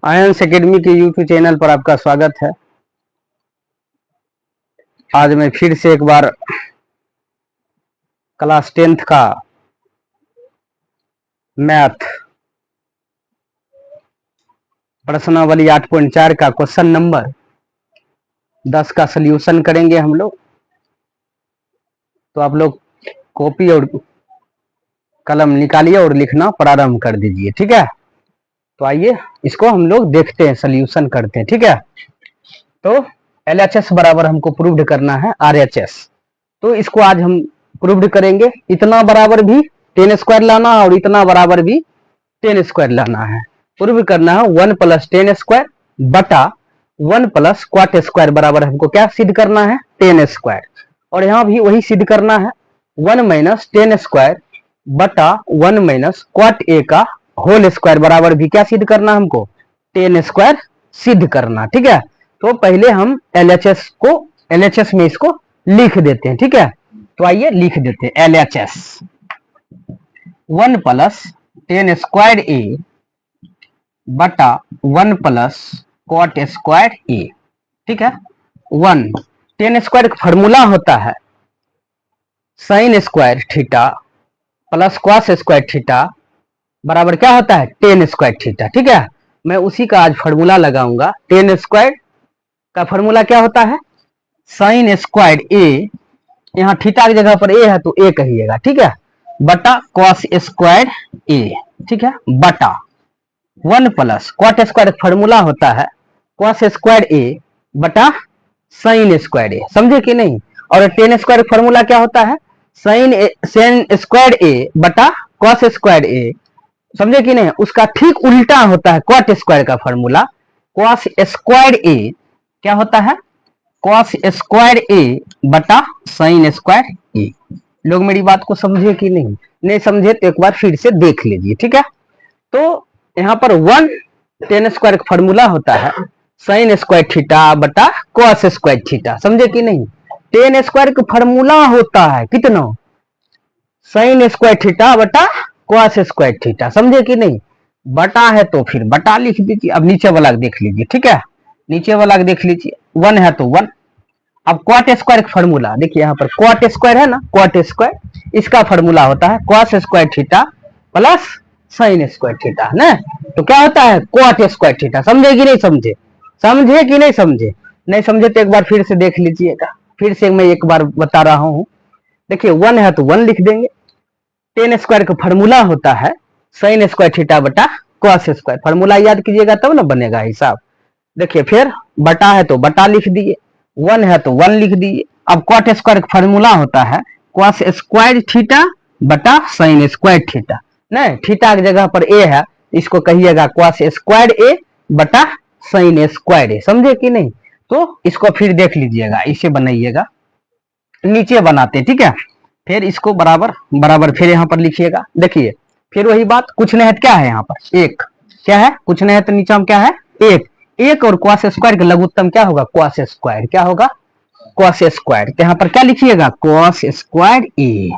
Ions academy के YouTube channel पर आपका स्वागत है। आज मैं फिर से एक बार क्लास 10th का मैथ प्रश्नावली 8.4 का क्वेश्चन नंबर 10 का सॉल्यूशन करेंगे हम लोग। तो आप लोग कॉपी और कलम निकालिए और लिखना प्रारंभ कर दीजिए, ठीक है। तो आइए इसको हम लोग देखते हैं, सॉल्यूशन करते हैं, ठीक है। तो LHS बराबर हमको प्रूव्ड करना है RHS, तो इसको आज हम प्रूव्ड करेंगे। इतना बराबर भी 10 स्क्वायर लाना है और इतना बराबर भी 10 स्क्वायर लाना है। प्रूव करना है 1 + 10 स्क्वायर बटा 1 + क्वाट स्क्वायर बराबर हमको क्या सिद्ध करना है 10 स्क्वायर। और यहाँ भी वही सिद्ध करना है 1 - 10 स्क्वायर बटा 1 - क्वाट ए का होल स्क्वायर बराबर भी क्या सिद्ध करना हमको 10 स्क्वायर सिद्ध करना, ठीक है। तो पहले हम LHS में इसको लिख देते हैं, ठीक है। तो आइए लिख देते हैं LHS 1 + 10 स्क्वायर ए बटा 1 + क्वाट स्क्वायर ए, ठीक है। 1 10 स्क्वायर का फॉर्मूला होता है sin square theta plus cos square theta बराबर क्या होता है 10 स्क्वायर थीटा, ठीक है। मैं उसी का आज फॉर्मूला लगाऊंगा। 10 स्क्वायर का फॉर्मूला क्या होता है sin स्क्वायर ए, यहाँ थीटा की जगह पर ए है तो ए कहिएगा, ठीक है, बटा cos स्क्वायर ए, ठीक है, बटा 1 + क्वाट स्क्वायर फॉर्मूला होता है cos स्क्वायर ए बटा sin स्क्वायर ए, समझे कि नहीं। और 10 स्क्वायर फॉर्मूला क्या होता है sin स्क्वायर ए बटा cos स्क्वायर ए, समझे कि नहीं। उसका ठीक उल्टा होता है क्वाट स्क्वायर का फॉर्मूला cos स्क्वायर ए क्या होता है cos स्क्वायर ए बटा sin स्क्वायर ए। लोग मेरी बात को समझे कि नहीं समझे तो एक बार फिर से देख लीजिए, ठीक है। तो यहाँ पर 1 10 स्क्वायर का फॉर्मूला होता है sin स्क्वायर थीटा बटा cos स्क्वायर थीटा, समझे कि नहीं। 10 स्क्वायर का फॉर्मूला होता है कितना sin स्क्वायर थीटा बटा cos स्क्वायर थीटा, समझे कि नहीं। बटा है तो फिर बटा लिख दीजिए। अब नीचे वाला देख लीजिए, ठीक है, नीचे वाला देख लीजिए 1 है तो 1। अब क्वाट स्क्वायर का फॉर्मूला देखिए, यहाँ पर क्वाट स्क्वायर है ना, क्वाट स्क्वायर इसका फॉर्मूला होता है cos square theta plus sin square theta ना। तो क्या होता है क्वाट स्क्वायर थीटा, समझे कि नहीं समझे, समझे कि नहीं समझे। नहीं समझे तो एक बार फिर से देख लीजिएगा। फिर से मैं एक बार बता रहा हूँ, देखिए 1 है तो 1 लिख देंगे। 10 स्क्वायर का फॉर्मूला होता है sin स्क्वायर थीटा बटा cos स्क्वायर, फॉर्मूला याद कीजिएगा तब ना बनेगा हिसाब। देखिए फिर बटा है तो बटा लिख दिए, 1 है तो 1 लिख दिए। अब क्वाट स्क्वायर का फॉर्मूला होता है cos स्क्वायर थीटा बटा sin स्क्वायर थीटा, नहीं थीटा की जगह पर ए है, इसको कहिएगा cos स्क्वायर ए बटा sin स्क्वायर ए, समझे कि नहीं। तो इसको फिर देख लीजिएगा, इसे बनाइएगा, नीचे बनाते, ठीक है। फिर इसको बराबर बराबर फिर यहाँ पर लिखिएगा। देखिए फिर वही बात, कुछ नहीं है क्या है यहाँ पर एक, क्या है कुछ नहीं है तो नीचे में क्या है एक और cos स्क्वायर का लघुत्तम क्या होगा cos स्क्वायर, क्या होगा cos स्क्वायर। तो यहाँ पर क्या लिखिएगा cos स्क्वायर ए,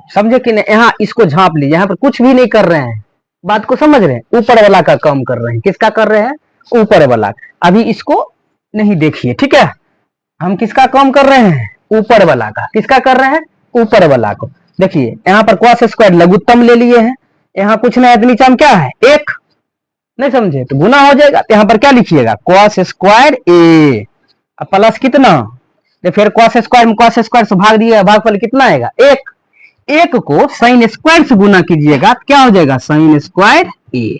समझे कि नहीं। यहाँ इसको झांप लीजिए, यहाँ पर कुछ भी नहीं कर रहे हैं, बात को समझ रहे हैं, ऊपर वाला का काम कर रहे हैं। किसका कर रहे हैं ऊपर वाला। अभी इसको नहीं देखिए, ठीक है, हम किसका काम कर रहे हैं ऊपर वाला का। किसका कर रहे हैं ऊपर वाला को। देखिए यहाँ पर cos स्क्वायर लघुत्तम ले लिए हैं, यहाँ कुछ नहीं है तो नीचे में क्या है एक, नहीं समझे तो गुना हो जाएगा। तो यहाँ पर क्या लिखिएगा cos स्क्वायर ए प्लस कितना, तो फिर cos स्क्वायर में cos स्क्वायर से भाग दिए, भागफल कितना आएगा एक को sin स्क्वायर से गुना कीजिएगा तो क्या हो जाएगा sin स्क्वायर ए।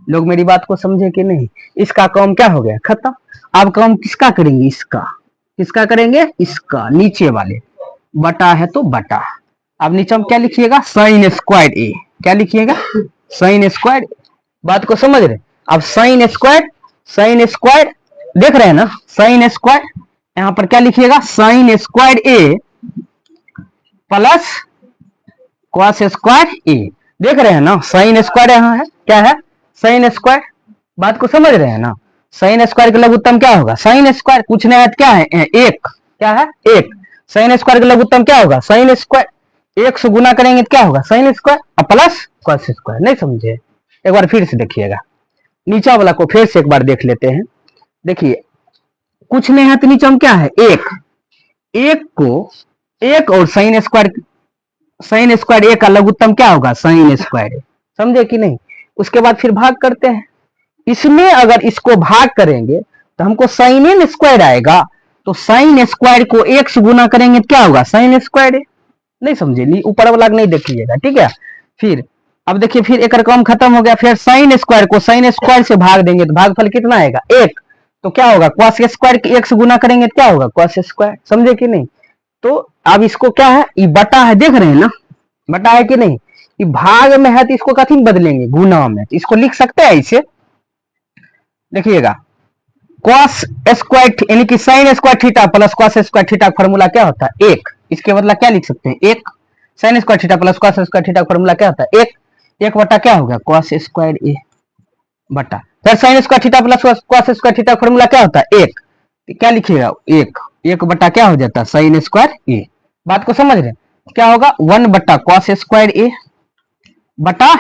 लोग मेरी बात को समझे कि नहीं। इसका काम क्या हो गया खत्म। अब काम किसका करेंगे इसका, किसका करेंगे इसका, नीचे वाले बटा है तो बटा। अब नीचे में क्या लिखिएगा sin स्क्वायर ए, क्या लिखिएगा sin स्क्वायर, बात को समझ रहे। अब sin स्क्वायर देख रहे हैं ना, sin स्क्वायर यहाँ पर क्या लिखिएगा sin स्क्वायर ए प्लस cos स्क्वायर ए, देख रहे हैं ना sin स्क्वायर यहाँ है, क्या है sin स्क्वायर, बात को समझ रहे हैं ना। sin स्क्वायर का लघुत्तम क्या होगा sin स्क्वायर, कुछ नहीं है क्या है एक, क्या है एक। sin स्क्वायर का लघुत्तम क्या होगा sin स्क्वायर, एक से गुना करेंगे तो क्या होगा sin square plus cos square, नहीं समझे। एक बार फिर से देखिएगा, नीचा वाला को फिर से एक बार देख लेते हैं। देखिए कुछ नहीं है तो नीचे हम क्या है, एक को एक और साइन स्क्वायर ए का लघुत्तम क्या होगा, साइन स्क्वायर ए। समझे कि नहीं। उसके बाद फिर भाग करते हैं। इसमें अगर इसको भाग करेंगे तो हमको साइन एन स्क्वायर आएगा, तो साइन स्क्वायर को एक से गुना करेंगे तो क्या होगा, साइन स्क्वायर ए। नहीं समझे, ऊपर वाला नहीं देखिएगा, ठीक है। फिर अब देखिए फिर एक काम खत्म हो गया, फिर साइन स्क्वायर को साइन स्क्वायर से भाग देंगे तो भागफल कितना आएगा, एक। तो क्या होगा, कॉस स्क्वायर के एक से गुना करेंगे तो क्या होगा, कॉस स्क्वायर। समझे कि नहीं। तो अब इसको क्या है, ये बटा है, देख रहे हैं ना, बटा है कि नहीं। ये भाग में है तो इसको कथी में बदलेंगे, गुना में। तो इसको लिख सकते हैं इसे, देखिएगा कॉस स्क्वायर यानी कि sine square theta plus cos square theta का फॉर्मूला क्या होता है, एक। इसके बदला क्या लिख सकते हैं, एक। Sine square theta plus cos square theta का फॉर्मूला क्या होता है, एक। एक बटा क्या होगा, कॉस स्क्वायर ए बटा फिर sine square theta plus cos square theta का फॉर्मूला क्या होता है, एक। तो क्या लिखिएगा, एक बटा क्या हो जाता है, साइन स्क्वायर ए। बात को समझ रहे, क्या होगा, 1 बटा कॉस स्क्वायर ए बटा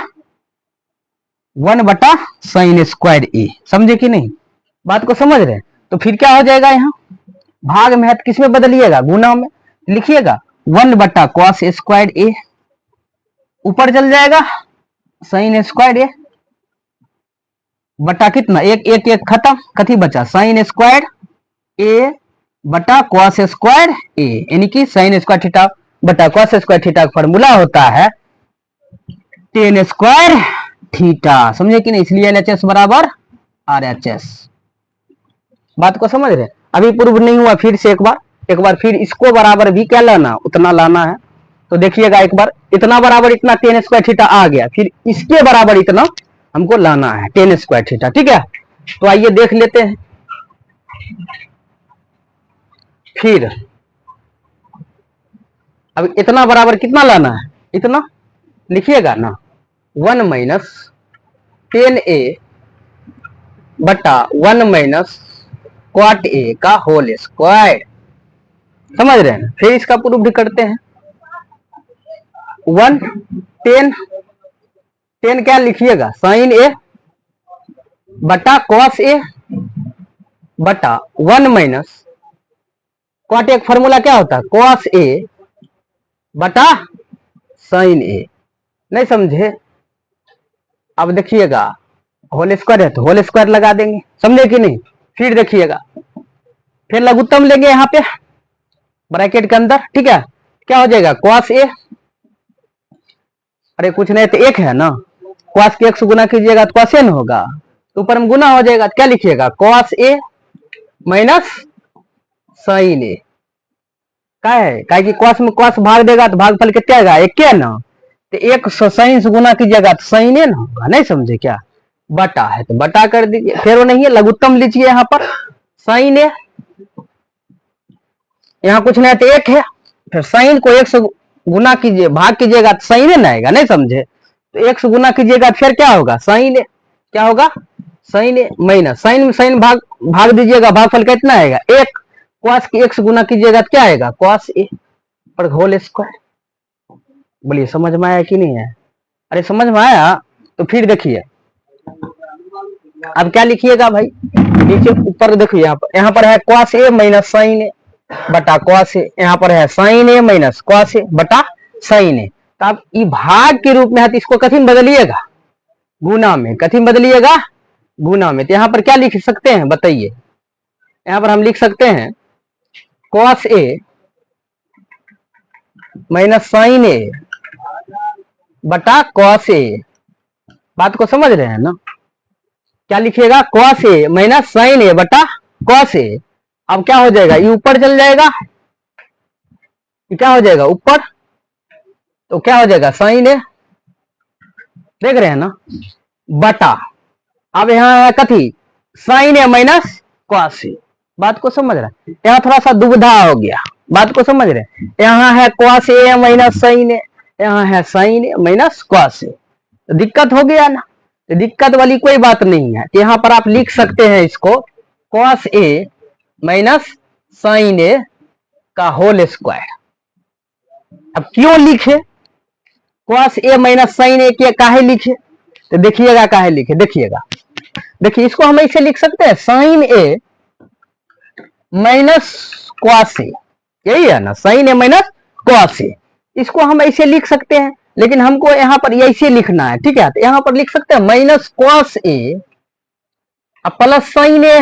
1 बटा साइन स्क्वायर ए। समझे कि नहीं, बात को समझ रहे हैं। तो फिर क्या हो जाएगा, यहाँ भाग में है तो किसमें बदलिएगा, गुना में। लिखिएगा 1 बटा कॉस स्क्वायर ए, ऊपर चल जाएगा साइन स्क्वायर ए बटा कितना, एक खत्म, कथी बचा, साइन स्क्वायर ए बटा कॉस स्क्वायर ए, यानी कि साइन स्क्वायर थीटा बटा कॉस स्क्वायर थीटा का फॉर्मूला होता है टेन स्क्वायर थीटा। समझे कि नहीं, इसलिए LHS बराबर RHS। बात को समझ रहे, अभी प्रूव नहीं हुआ, फिर से एक बार फिर इसको बराबर भी क्या लाना, उतना लाना है। तो देखिएगा एक बार, इतना बराबर इतना टेन स्क्वायर थीटा आ गया, फिर इसके बराबर इतना हमको लाना है टेन स्क्वायर थीटा, ठीक है। तो आइए देख लेते हैं। फिर अब इतना बराबर कितना लाना है, इतना लिखिएगा ना, 1 माइनस 10a बटा 1 माइनस क्वाट ए का होल स्क्वायर। समझ रहे हैं। फिर इसका प्रूफ करते हैं, 1 10 क्या लिखिएगा, साइन ए बटा कॉस ए बटा 1 माइनस क्वाट ए का फॉर्मूला क्या होता है, कॉस ए बटा साइन ए। नहीं समझे। अब देखिएगा होल स्क्वायर है तो होल स्क्वायर लगा देंगे, समझे कि नहीं। फिर देखिएगा, फिर लघुत्तम लेंगे यहाँ पे ब्रैकेट के अंदर, ठीक है। क्या हो जाएगा, कॉस ए, अरे कुछ नहीं तो एक है ना, कॉस के एक से गुना कीजिएगा तो कॉस एन होगा, तो ऊपर में गुना हो जाएगा। क्या लिखिएगा, कॉस ए माइनस साइन ए। क्या है, क्या कि कॉस में कॉस भाग देगा तो भागफल कितना आएगा, एक है ना, तो एक साइन से गुना कीजिएगा तो साइन ए ना होगा। नहीं समझे क्या, बटा है तो बटा कर दीजिए, फिर वो नहीं है, लघुत्तम लीजिए यहाँ पर साइन ए, यहाँ कुछ नहीं तो एक है, फिर साइन को एक से गुना कीजिए, भाग कीजिएगा तो साइन ए ना आएगा। नहीं समझे, तो एक से गुना कीजिएगा फिर क्या होगा, साइन ए, क्या होगा, साइन ए माइनस साइन में साइन भाग दीजिएगा, भागफल कितना आएगा, एक। कॉस के एक से गुना कीजिएगा तो क्या आएगा, कॉस ए पर होल स्क्वायर। बोलिए समझ में आया कि नहीं है, अरे समझ में आया। तो फिर देखिए अब क्या लिखिएगा भाई, नीचे ऊपर देखिए, यहाँ पर है कॉस ए माइनस साइन ए बटा कॉस ए, यहाँ पर है sign A minus cos A बटा साइन ए। तो अब ये भाग के रूप में है तो इसको कथी में बदलिएगा, गुना में। कथी में बदलिएगा, गुना में। तो यहाँ पर क्या लिख सकते हैं बताइए, यहाँ पर हम लिख सकते हैं कॉस ए माइनस साइन ए बटा कॉस ए। बात को समझ रहे हैं ना। क्या लिखिएगा, कॉस ए माइनस साइन ए बटा कॉस ए। अब क्या हो जाएगा, ये ऊपर चल जाएगा, ये क्या हो जाएगा ऊपर, तो क्या हो जाएगा साइन ए, देख रहे हैं ना, बटा अब यहाँ है कथी, sign A minus cos A. बात को समझ रहे हैं, यहाँ थोड़ा सा दुविधा हो गया। बात को समझ रहे हैं, यहाँ है कॉस ए माइनस साइन ए, यहाँ है sign A minus cos A, तो दिक्कत हो गया ना। तो दिक्कत वाली कोई बात नहीं है, यहाँ पर आप लिख सकते हैं इसको कॉस ए माइनस साइन ए का होल स्क्वायर। अब क्यों लिखे कॉस ए माइनस साइन ए के, काहे लिखे, तो देखिएगा काहे लिखे, देखिएगा देखिए इसको हम ऐसे लिख सकते हैं साइन ए माइनस क्वास ए, यही है ना, साइन ए माइनस क्वास ए। इसको हम ऐसे लिख सकते हैं, लेकिन हमको यहाँ पर ऐसे लिखना है, ठीक है। तो यहाँ पर लिख सकते हैं माइनस क्वास ए प्लस साइन ए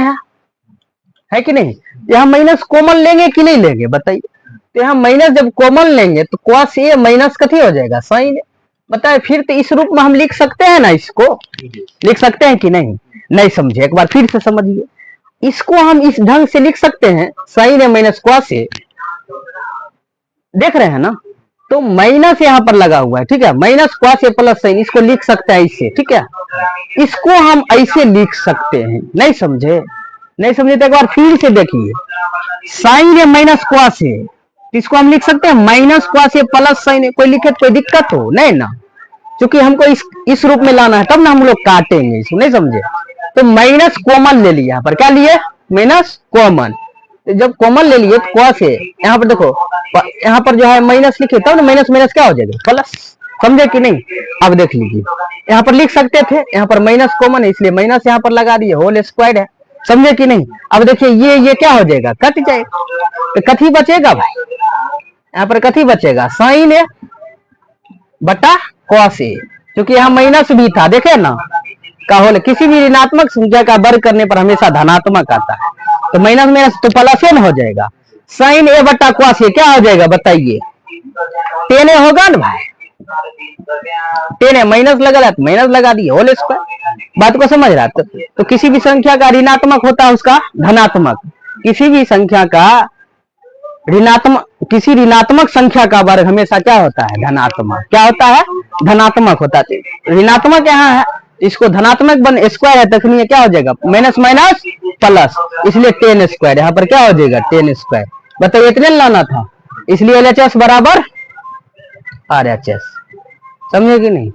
है कि नहीं। यहाँ माइनस कॉमन लेंगे कि नहीं लेंगे बताइए। तो यहाँ माइनस जब कॉमन लेंगे तो क्वास ए माइनस कथी हो जाएगा, साइन ए। बताए फिर तो इस रूप में हम लिख सकते हैं ना, इसको लिख सकते हैं कि नहीं, नहीं समझे, एक बार फिर से समझिए। इसको हम इस ढंग से लिख सकते हैं साइन ए माइनस क्वास ए, देख रहे हैं ना। तो माइनस यहाँ पर लगा हुआ है, ठीक है, माइनस क्वास ए प्लस साइन, इसको लिख सकते हैं ऐसे, ठीक है। इसको हम ऐसे लिख सकते हैं, नहीं समझे, नहीं समझे तो एक बार फिर से देखिए, साइन ए माइनस क्वास ए, इसको हम लिख सकते हैं माइनस क्वास ए प्लस साइन ए। कोई लिखे तो कोई दिक्कत हो नहीं ना, क्योंकि हमको इस रूप में लाना है, तब ना हम लोग काटेंगे इसको, नहीं समझे। तो माइनस कॉमन ले लिया, यहाँ पर क्या लिए, माइनस कॉमन। जब कॉमन ले लिए तो क्वास ए, यहाँ पर देखो, यहाँ पर जो है माइनस लिखे, तब ना माइनस माइनस क्या हो जाएगा, प्लस, समझे कि नहीं। अब देख लीजिए, यहाँ पर लिख सकते थे, यहाँ पर माइनस कॉमन है इसलिए माइनस यहाँ पर लगा दिए, होल स्क्वायर है, समझे कि नहीं। अब देखिए ये क्या हो जाएगा, कट जाएगा। तो कथी बचेगा भाई, यहाँ पर कथी बचेगा, साइन ए बटा कॉस ए, क्योंकि यहाँ माइनस भी था, देखे ना का होल। किसी भी ऋणात्मक संख्या का वर्ग करने पर हमेशा धनात्मक आता है, तो माइनस माइनस तो प्लस में हो जाएगा। साइन ए बटा कॉस ए क्या हो जाएगा बताइए, टेन ए होगा ना भाई, टेन ए माइनस लगा रहा तो माइनस लगा दिए, होल स्क्वायर। बात को समझ रहा तो किसी भी संख्या का ऋणात्मक होता है उसका धनात्मक, किसी भी संख्या का ऋणात्मक, किसी ऋणात्मक संख्या का वर्ग हमेशा क्या होता है, धनात्मक। क्या होता है, धनात्मक होता है। ऋणात्मक यहाँ है, इसको धनात्मक बन स्क्वायर है, तखनी क्या हो जाएगा, माइनस माइनस प्लस, इसलिए टेन स्क्वायर, यहाँ पर क्या हो जाएगा, टेन स्क्वायर। बताइए इतने लाना था, इसलिए LHS बराबर RHS, समझे कि नहीं।